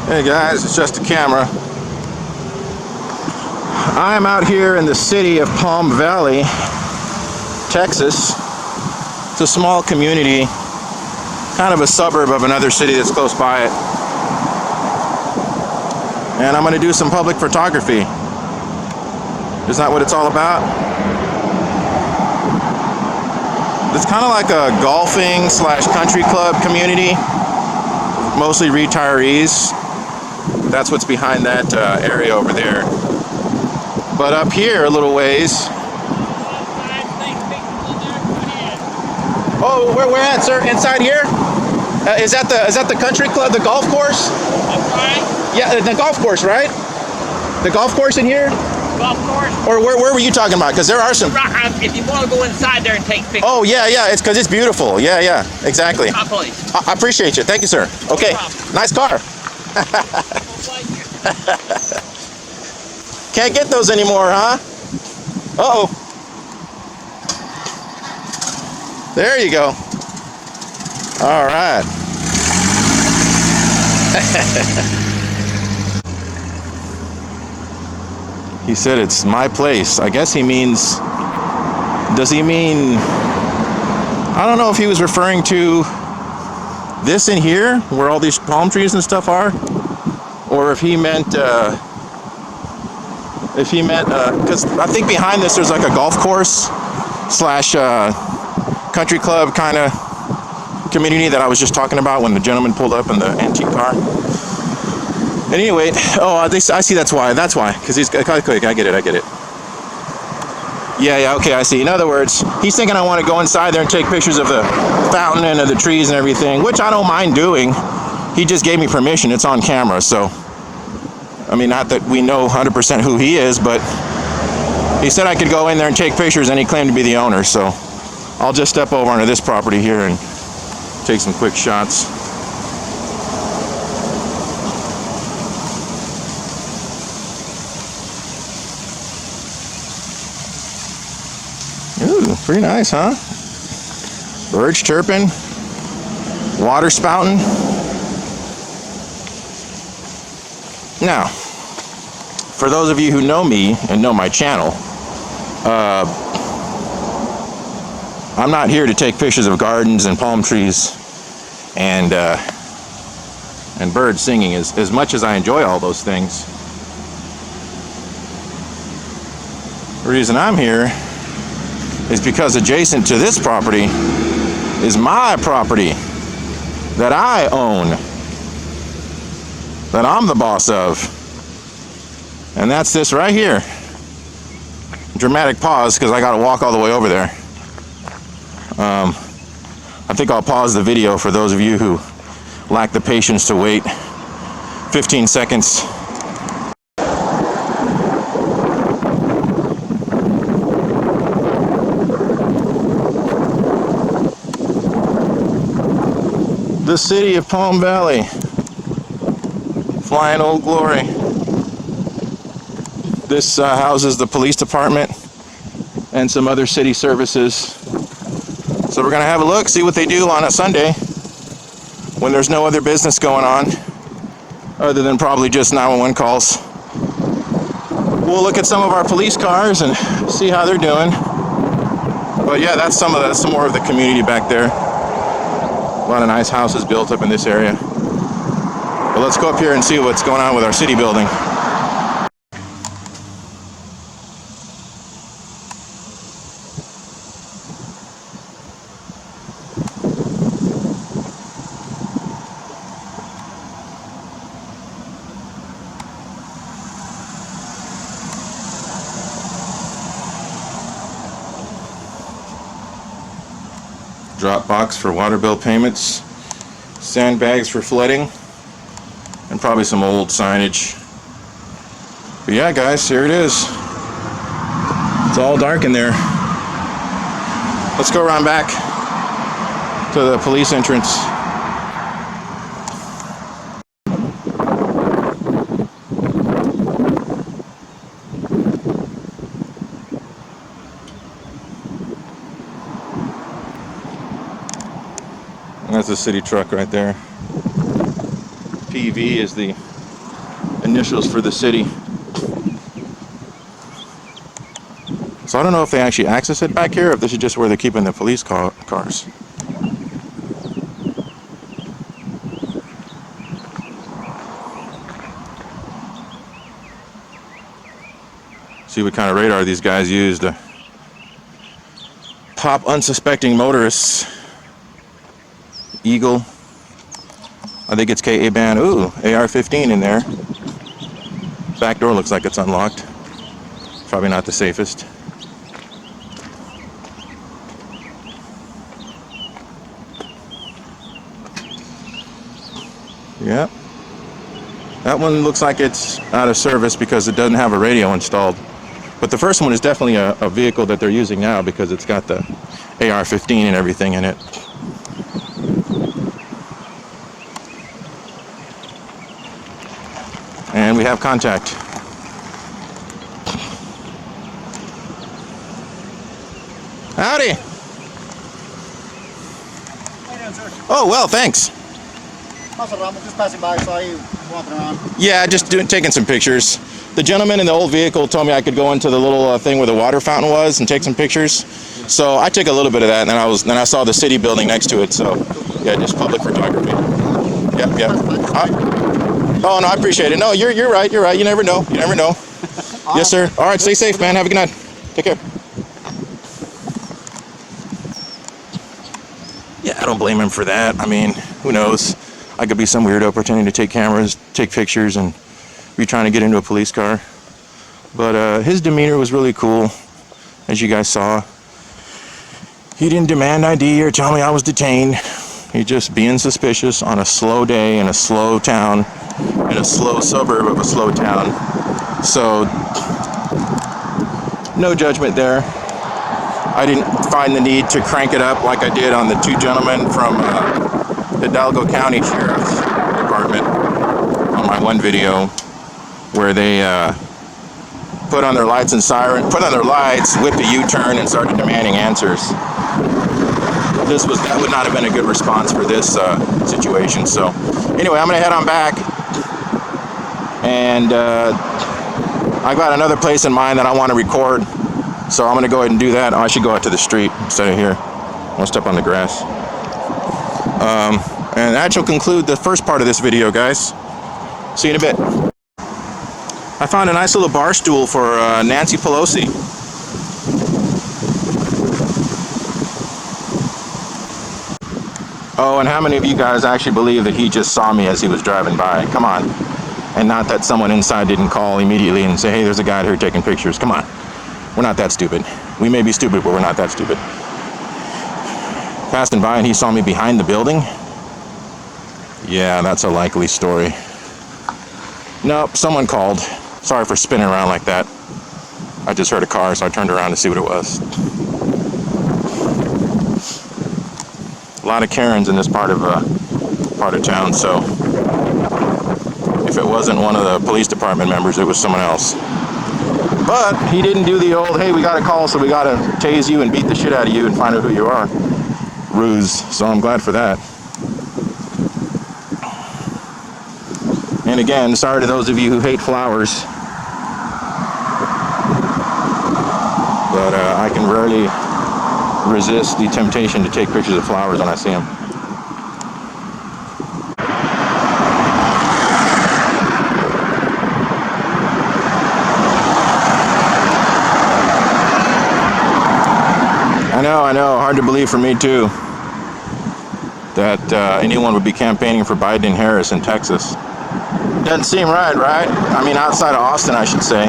Hey guys, it's just a camera. I am out here in the city of Palm Valley, Texas. It's a small community, kind of a suburb of another city that's close by it. And I'm going to do some public photography. Isn't that what it's all about? It's kind of like a golfing / country club community, mostly retirees. That's what's behind that area over there. But up here a little ways. Oh, where we're at, sir? Inside here? Is that the country club, the golf course? That's right. Yeah, the golf course, right? The golf course in here? Golf course. Or where were you talking about? Because there are some. If you want to go inside there and take pictures. Oh yeah, it's because it's beautiful. Yeah, exactly. Please. I appreciate you. Thank you, sir. Okay, nice car. Can't get those anymore, huh? Uh-oh. There you go. All right. He said it's my place. I guess he means, does he mean, I don't know if he was referring to this in here, where all these palm trees and stuff are, or if he meant, because I think behind this there's like a golf course / country club kind of community that I was just talking about when the gentleman pulled up in the antique car. And anyway, I see that's why, because he's quick. I get it. Yeah, okay, I see. In other words, he's thinking I want to go inside there and take pictures of the fountain and of the trees and everything, which I don't mind doing. He just gave me permission. It's on camera, so I mean, not that we know 100% who he is, but he said I could go in there and take pictures, and he claimed to be the owner, so I'll just step over onto this property here and take some quick shots. Ooh, pretty nice, huh? Birds chirping, water spouting. Now, for those of you who know me and know my channel, I'm not here to take pictures of gardens and palm trees and birds singing. As much as I enjoy all those things, the reason I'm here is because adjacent to this property is my property that I own, that I'm the boss of, and that's this right here. Dramatic pause because I gotta walk all the way over there. I think I'll pause the video for those of you who lack the patience to wait 15 seconds. The city of Palm Valley, flying old glory. This houses the police department and some other city services. So we're gonna have a look, see what they do on a Sunday when there's no other business going on other than probably just 911 calls. We'll look at some of our police cars and see how they're doing. But yeah, that's some more of the community back there. A lot of nice houses built up in this area. But let's go up here and see what's going on with our city building. Drop box for water bill payments, sandbags for flooding, and probably some old signage. But yeah, guys, here it is. It's all dark in there. Let's go around back to the police entrance. That's a city truck right there. PV is the initials for the city. So I don't know if they actually access it back here, or if this is just where they're keeping the police cars. See what kind of radar these guys use to pop unsuspecting motorists. Eagle. I think it's KA band. Ooh, AR-15 in there. Back door looks like it's unlocked. Probably not the safest. Yeah. That one looks like it's out of service because it doesn't have a radio installed. But the first one is definitely a vehicle that they're using now because it's got the AR-15 and everything in it. And we have contact. Howdy. How you doing, sir? Oh, well, thanks. How's it, just passing by, saw you walking around. Yeah, just taking some pictures. The gentleman in the old vehicle told me I could go into the little thing where the water fountain was and take some pictures. So I took a little bit of that, and then I saw the city building next to it. So yeah, just public photography. Yep. Oh no, I appreciate it. No, you're right. You're right. You never know. You never know. Yes, sir. All right, stay safe, man. Have a good night. Take care. Yeah, I don't blame him for that. I mean, who knows? I could be some weirdo pretending to take cameras, take pictures, and be trying to get into a police car. But his demeanor was really cool, as you guys saw. He didn't demand ID or tell me I was detained. He just being suspicious on a slow day in a slow town, in a slow suburb of a slow town. So, no judgment there. I didn't find the need to crank it up like I did on the two gentlemen from Hidalgo County Sheriff's Department on my one video, where they put on their lights and siren, put on their lights, whipped a U-turn, and started demanding answers. That would not have been a good response for this situation. So anyway, I'm gonna head on back, and I got another place in mind that I want to record. So I'm gonna go ahead and do that. I should go out to the street instead of here. I'm gonna step on the grass. And that shall conclude the first part of this video, guys. See you in a bit. I found a nice little bar stool for Nancy Pelosi. Oh, and how many of you guys actually believe that he just saw me as he was driving by? Come on. And not that someone inside didn't call immediately and say, hey, there's a guy here taking pictures. Come on. We're not that stupid. We may be stupid, but we're not that stupid. Passing by and he saw me behind the building? Yeah, that's a likely story. Nope, someone called. Sorry for spinning around like that. I just heard a car, so I turned around to see what it was. A lot of Karens in this part of town, so if it wasn't one of the police department members, it was someone else. But he didn't do the old, hey, we got a call, so we got to tase you and beat the shit out of you and find out who you are ruse, so I'm glad for that. And again, sorry to those of you who hate flowers, but I can rarely resist the temptation to take pictures of flowers when I see them. I know, hard to believe for me too, that anyone would be campaigning for Biden and Harris in Texas. Doesn't seem right? I mean, outside of Austin, I should say.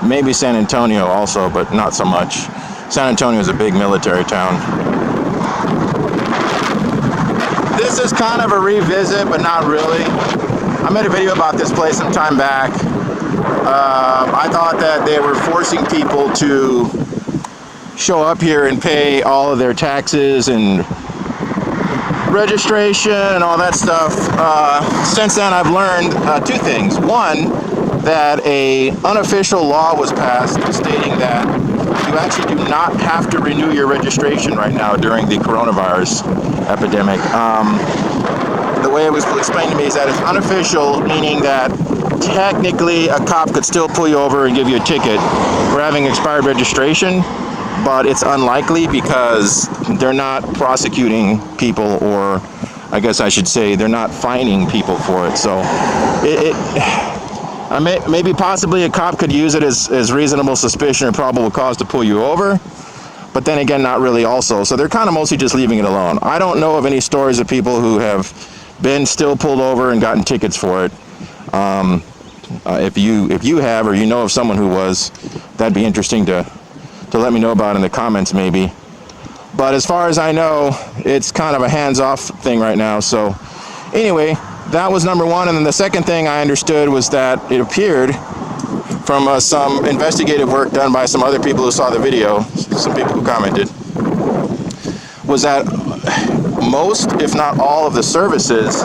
Maybe San Antonio also, but not so much. San Antonio is a big military town. This is kind of a revisit, but not really. I made a video about this place some time back. I thought that they were forcing people to show up here and pay all of their taxes and registration and all that stuff. Since then, I've learned two things. One, that a unofficial law was passed stating that you actually do not have to renew your registration right now during the coronavirus epidemic. The way it was explained to me is that it's unofficial, meaning that technically a cop could still pull you over and give you a ticket for having expired registration, but it's unlikely because they're not prosecuting people, or I guess I should say they're not fining people for it. So maybe possibly a cop could use it as reasonable suspicion or probable cause to pull you over, but then again, not really also. So they're kind of mostly just leaving it alone. I don't know of any stories of people who have been still pulled over and gotten tickets for it. If you have, or you know of someone who was, that'd be interesting to let me know about in the comments maybe. But as far as I know, it's kind of a hands-off thing right now. So anyway, that was number one. And then the second thing I understood was that it appeared from some investigative work done by some other people who saw the video, some people who commented, was that most, if not all, of the services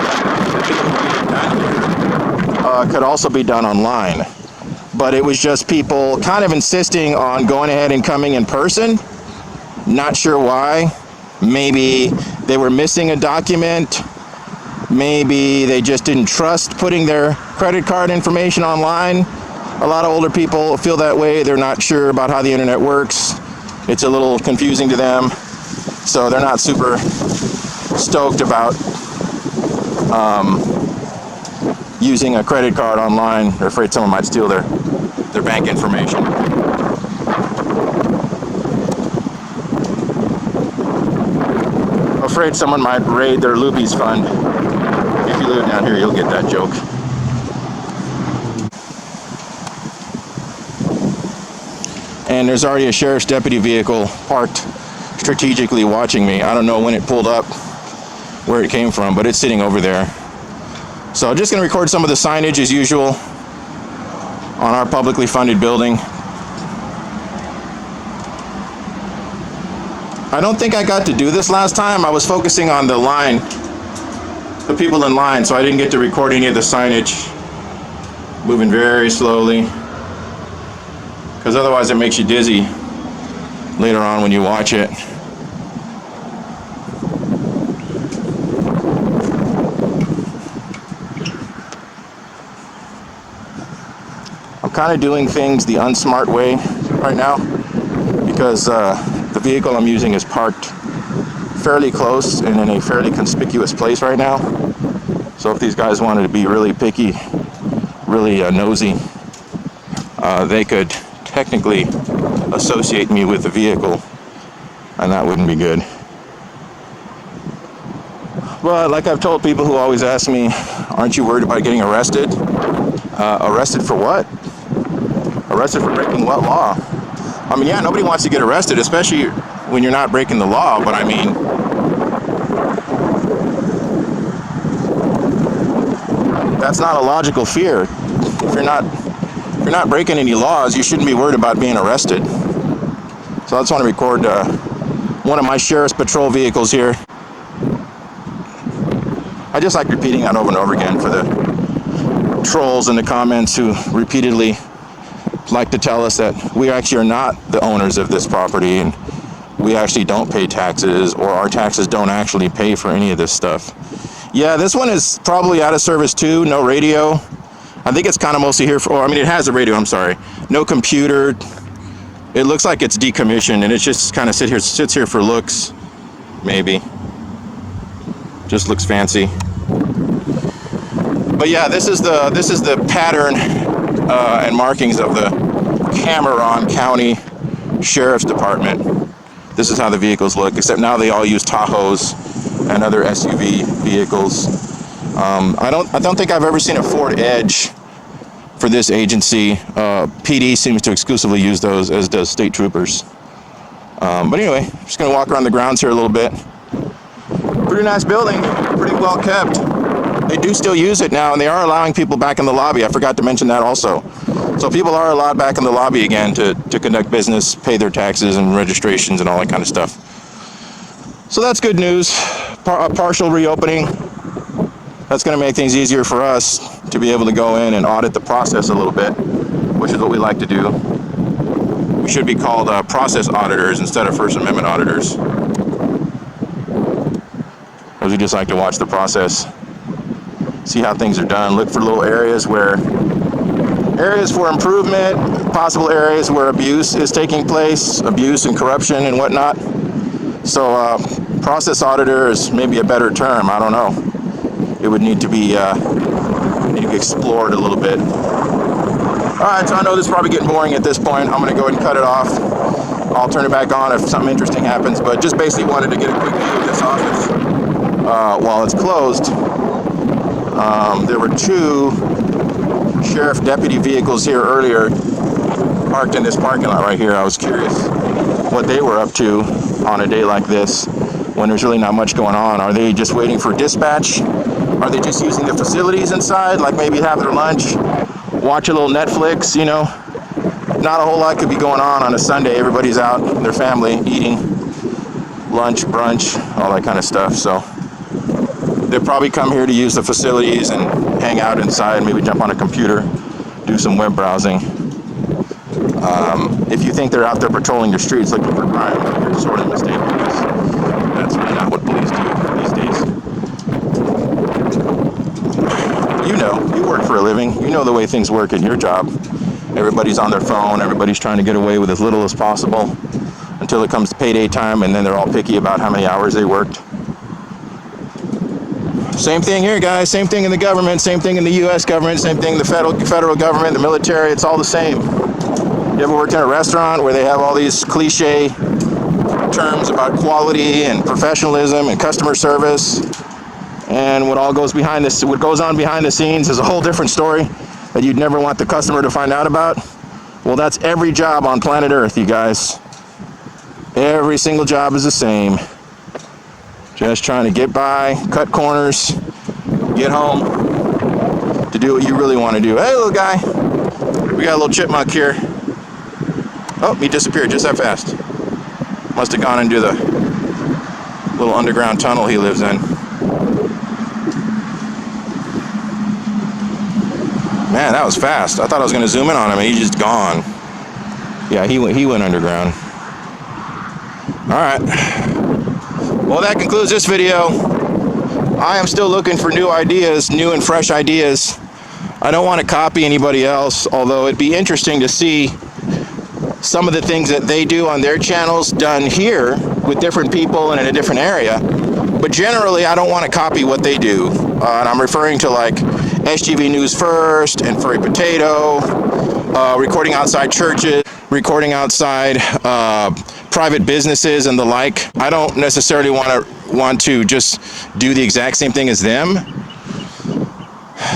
could also be done online. But it was just people kind of insisting on going ahead and coming in person. Not sure why. Maybe they were missing a document. Maybe they just didn't trust putting their credit card information online. A lot of older people feel that way. They're not sure about how the internet works. It's a little confusing to them. So they're not super stoked about using a credit card online. They're afraid someone might steal their bank information. Afraid someone might raid their Lubies fund. If you live down here, you'll get that joke. And there's already a sheriff's deputy vehicle parked strategically watching me. I don't know when it pulled up, where it came from, but it's sitting over there. So I'm just going to record some of the signage as usual on our publicly funded building. I don't think I got to do this last time. I was focusing on the line, the people in line, so I didn't get to record any of the signage. Moving very slowly, because otherwise it makes you dizzy later on when you watch it. I'm kind of doing things the unsmart way right now because the vehicle I'm using is parked fairly close and in a fairly conspicuous place right now. So if these guys wanted to be really picky, really nosy, they could technically associate me with the vehicle, and that wouldn't be good. But like I've told people who always ask me, aren't you worried about getting arrested? Arrested for what? Arrested for breaking what law? I mean, yeah, nobody wants to get arrested, especially when you're not breaking the law, but I mean, that's not a logical fear. If you're not breaking any laws, you shouldn't be worried about being arrested. So I just want to record one of my sheriff's patrol vehicles here. I just like repeating that over and over again for the trolls in the comments who repeatedly like to tell us that we actually are not the owners of this property and we actually don't pay taxes, or our taxes don't actually pay for any of this stuff. Yeah, this one is probably out of service too, no radio. I think it's kind of mostly here for, I mean, it has a radio, I'm sorry. No computer. It looks like it's decommissioned and it just kind of sits here for looks, maybe. Just looks fancy. But yeah, this is the pattern and markings of the Cameron County Sheriff's Department. This is how the vehicles look, except now they all use Tahoes and other SUV vehicles. I don't think I've ever seen a Ford Edge for this agency. PD seems to exclusively use those, as does state troopers. But anyway, just gonna walk around the grounds here a little bit. Pretty nice building, pretty well kept. They do still use it now, and they are allowing people back in the lobby. I forgot to mention that also. So people are allowed back in the lobby again to conduct business, pay their taxes and registrations and all that kind of stuff. So that's good news. A partial reopening. That's going to make things easier for us to be able to go in and audit the process a little bit, which is what we like to do. We should be called process auditors instead of First Amendment auditors, because we just like to watch the process, see how things are done, look for little areas where areas for improvement, possible areas where abuse is taking place, abuse and corruption and whatnot. So process auditor is maybe a better term. I don't know. It would need to be explored a little bit. All right, so I know this is probably getting boring at this point. I'm going to go ahead and cut it off. I'll turn it back on if something interesting happens, but just basically wanted to get a quick view of this office while it's closed. There were 2 sheriff deputy vehicles here earlier parked in this parking lot right here. I was curious what they were up to on a day like this when there's really not much going on. Are they just waiting for dispatch? Are they just using the facilities inside, like maybe have their lunch, watch a little Netflix, you know? Not a whole lot could be going on a Sunday. Everybody's out, their family, eating lunch, brunch, all that kind of stuff. So they'll probably come here to use the facilities and hang out inside, maybe jump on a computer, do some web browsing. If you think they're out there patrolling your streets looking for crime, you're sorely mistaken, because that's really not what police do these days. You know, you work for a living. You know the way things work in your job. Everybody's on their phone. Everybody's trying to get away with as little as possible until it comes to payday time, and then they're all picky about how many hours they worked. Same thing here, guys. Same thing in the government. Same thing in the U.S. government. Same thing in the federal government, the military. It's all the same. You ever worked in a restaurant where they have all these cliche terms about quality and professionalism and customer service, and what goes on behind the scenes is a whole different story that you'd never want the customer to find out about? Well, that's every job on planet Earth, you guys. Every single job is the same. Just trying to get by, cut corners, get home, to do what you really want to do. Hey, little guy. We got a little chipmunk here. Oh, he disappeared just that fast. Must have gone into the little underground tunnel he lives in. Man, that was fast. I thought I was going to zoom in on him, and he's just gone. Yeah, he went underground. All right. Well, that concludes this video. I am still looking for new ideas, new and fresh ideas. I don't want to copy anybody else, although it'd be interesting to see some of the things that they do on their channels done here with different people and in a different area. But generally, I don't want to copy what they do. And I'm referring to like SGV News First and Furry Potato, recording outside churches, recording outside private businesses and the like. I don't necessarily want to just do the exact same thing as them,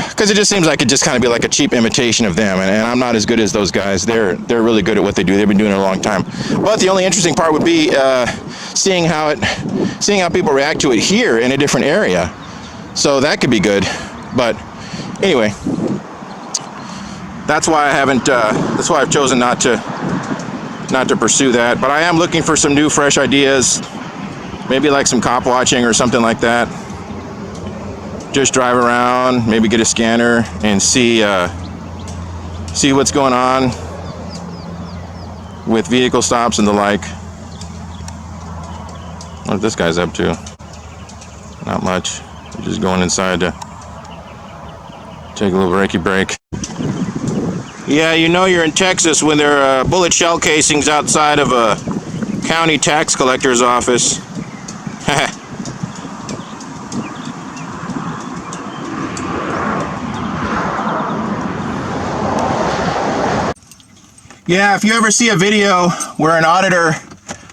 because it just seems like it just kind of be like a cheap imitation of them, and I'm not as good as those guys. They're really good at what they do. They've been doing it a long time. But the only interesting part would be seeing how people react to it here in a different area. So that could be good. But anyway, that's why I've chosen not to pursue that. But I am looking for some new, fresh ideas. Maybe like some cop watching or something like that. Just drive around, maybe get a scanner and see what's going on with vehicle stops and the like. What this guy's up to? Not much. Just going inside to take a little breaky break. Yeah, you know you're in Texas when there are bullet shell casings outside of a county tax collector's office. Yeah, if you ever see a video where an auditor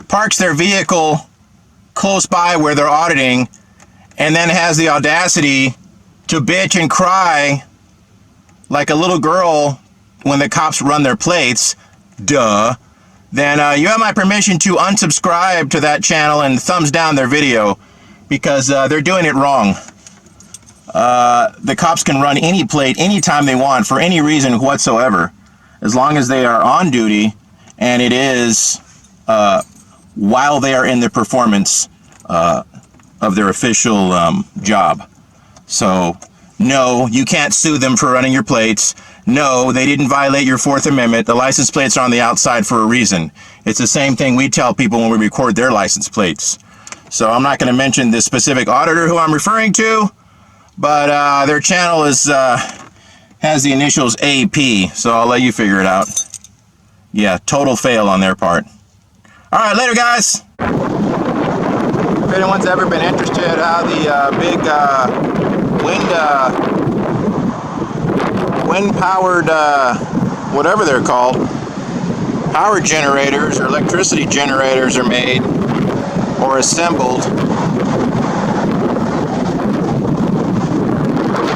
parks their vehicle close by where they're auditing and then has the audacity to bitch and cry like a little girl when the cops run their plates, then you have my permission to unsubscribe to that channel and thumbs down their video, because they're doing it wrong. The cops can run any plate anytime they want for any reason whatsoever, as long as they are on duty and it is while they are in the performance of their official job. So no, you can't sue them for running your plates. No, they didn't violate your Fourth Amendment. The license plates are on the outside for a reason. It's the same thing we tell people when we record their license plates. So I'm not going to mention the specific auditor who I'm referring to, but their channel is has the initials AP, so I'll let you figure it out. Yeah, total fail on their part. All right, later, guys. If anyone's ever been interested how the big wind-powered, whatever they're called, power generators or electricity generators are made or assembled.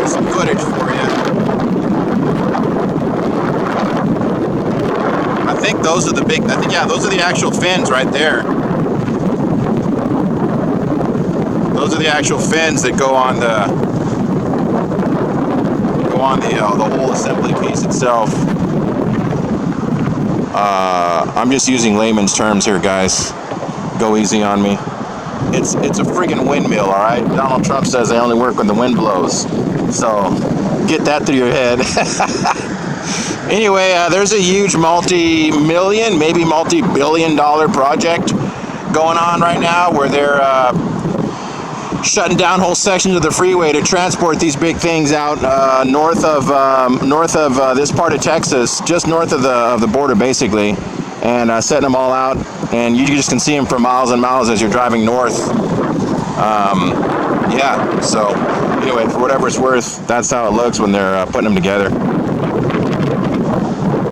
Some footage for you. I think those are the big, yeah, those are the actual fins right there. Those are the actual fins that go on the whole assembly piece itself. I'm just using layman's terms here, guys. Go easy on me. It's a friggin' windmill, all right? Donald Trump says they only work when the wind blows. So get that through your head. Anyway, there's a huge multi-million, maybe multi-billion-dollar project going on right now where they're shutting down whole sections of the freeway to transport these big things out north of this part of Texas, just north of the border, basically, and setting them all out. And you just can see them for miles and miles as you're driving north. Yeah. So anyway, for whatever it's worth, that's how it looks when they're putting them together.